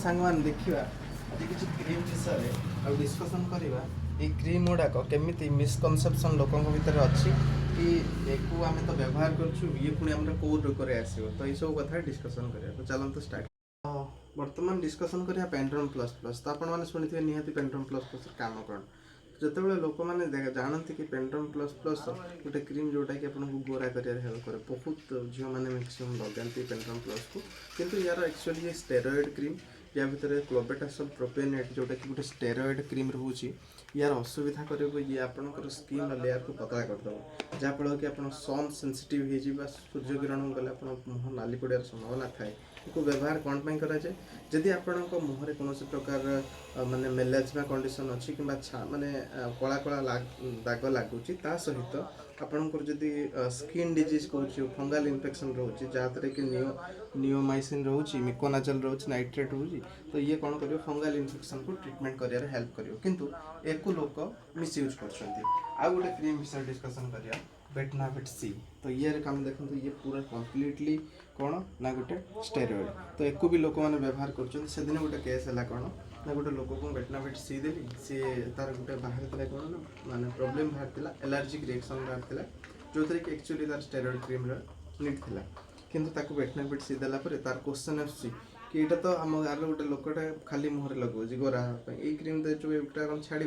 सांग देखा आज किसी क्रीम विषय आ डिस्कसन करवा ये क्रीम गुड़ाक केमी मिसकनसेप्शन लोक भितर अच्छी कि एक आम तो व्यवहार करूँ ये पुणी आम कौ रोग आसो तो ये सब कथा डिस्कसन करा तो चलते स्टार्ट बर्तमान डिस्कसन करिया पेंड्रम प्लस प्लस तो आपण मैंने शुणी निहाती पेंड्रम प्लस प्लस काम कौन जिते लोक मैंने जानते कि पेंड्रम प्लस प्लस गोटे क्रीम जोटा कि आपको गोरा कर हेल्प करे बहुत झील मैंने मैक्सिमम लगाती पेंड्रम प्लस को किंतु यार एक्चुअली ये स्टेरॉइड क्रीम या भितर क्लोबेटासोल प्रोपेनेट जोटा कि गोटे स्टेरॉइड क्रीम रोचे यार असुविधा करेगा ये आपंकर स्किन लेयर को पतला करदेव जहाँफल कि आप सन सेंसिटिव हो सूर्य किरण गले मुह नाली पड़ार संभावना थाए व्यवहार कौन पाई कराए जदि आपण मुहर कौन प्रकार माने मेलाजमा कंडीशन अच्छी कि माने कला कला दाग लगुच सहित आपणकर जदि स्किन डिजीज कौच फंगाल इन्फेक्शन रोचे जहाँद्वारा कि नियोमाइसिन रोचे मिकोनाजल रोचे नाइट्रेट रोचे तो ये कौन कर फंगाल इन्फेक्शन को ट्रिटमेंट कर हेल्प कर किंतु एक लोक मिसयूज कर गोटे क्रीम विषय डिस्कसन करिया बेटनाविट सी तो ये काम देखो ये पूरा कम्प्लीटली कौन ना गोटे स्टेरॉइड तो एक भी लोक मैंने व्यवहार कर दिन गोटे केस है कौन ना गोटे लोक को बेटनाविट सी देली सी तार गोटे बाहर कौन ना माने प्रोब्लेम बाहर एलर्जिक रिएक्शन बाहर जो थी कि एक्चुअली तार स्टेरॉइड क्रीम नीड था किंतु ताको बेटनाविट सी देला तार क्वेश्चन आसी कि यहाँ तो आम गाँव गोटे लोकटा खाली मुहर लगे गोरा ये क्रीम दे कौन छाड़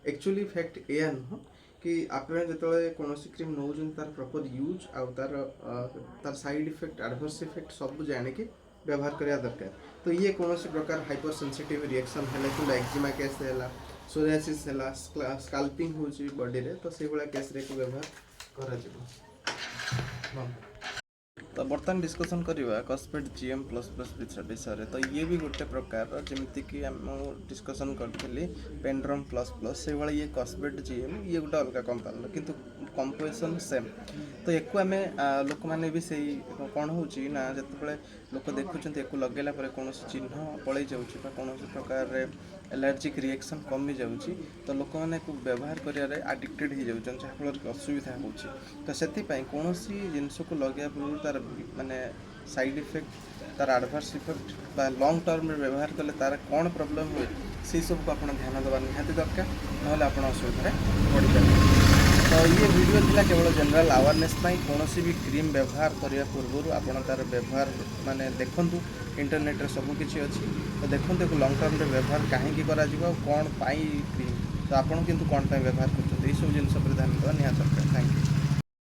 एक्चुअली फैक्ट या नुह कि आप जो कौन क्रीम नौ तार प्रॉपर यूज आउ तार साइड इफेक्ट एडवर्स इफेक्ट सब जानिकी व्यवहार करने दरकार तो ये कौन प्रकार हाइपर सेंसिटिव रिएक्शन है कि एक्जिमा केस है सोरियासिस है स्काल्पिंग हो बॉडी रे तो से भाया केस रे को व्यवहार कर तो बर्तमान डिस्कसन करवा कस्मेट जीएम प्लस प्लस विषय तो ये भी गोटे प्रकार जमीती कि आम डिस्कसन करी पेंड्रम प्लस प्लस से भाई ये कस्मेट जीएम ये गोटे अलग कंपानी किंतु कंपोजिशन सेम तो एक आम लोक मैंने भी से कौन हो जिते लोक देखुं एक लगेला कौन चिन्ह पलि जाऊँगी कौन प्रकार एलर्जिक रिएक्शन कमी जाऊँगी तो लोक मैंने व्यवहार कर आडिक्टेड हो जाऊँ जहाँफल असुविधा हो तो से कौन जिनस को लगे पूर्व तार माने साइड इफेक्ट तार एडवर्स इफेक्ट बा लॉन्ग टर्म में व्यवहार कले तार कौन प्रॉब्लम हुए से सब को आप ध्यान देवा निहाती दरकार ना आप असुविधा पड़ पाए तो ये वीडियो था केवल जनरल अवेयरनेस कौन भी क्रीम व्यवहार करने पूर्व आपड़ तार व्यवहार माने देखूँ इंटरनेट रे सब किसी अच्छी तो देखते लॉन्ग टर्म में व्यवहार कहीं कौन पाई क्रीम तो आपड़ किंतु कौन व्यवहार कर सब जिन ध्यान देवा निहाती दरकार थैंक यू।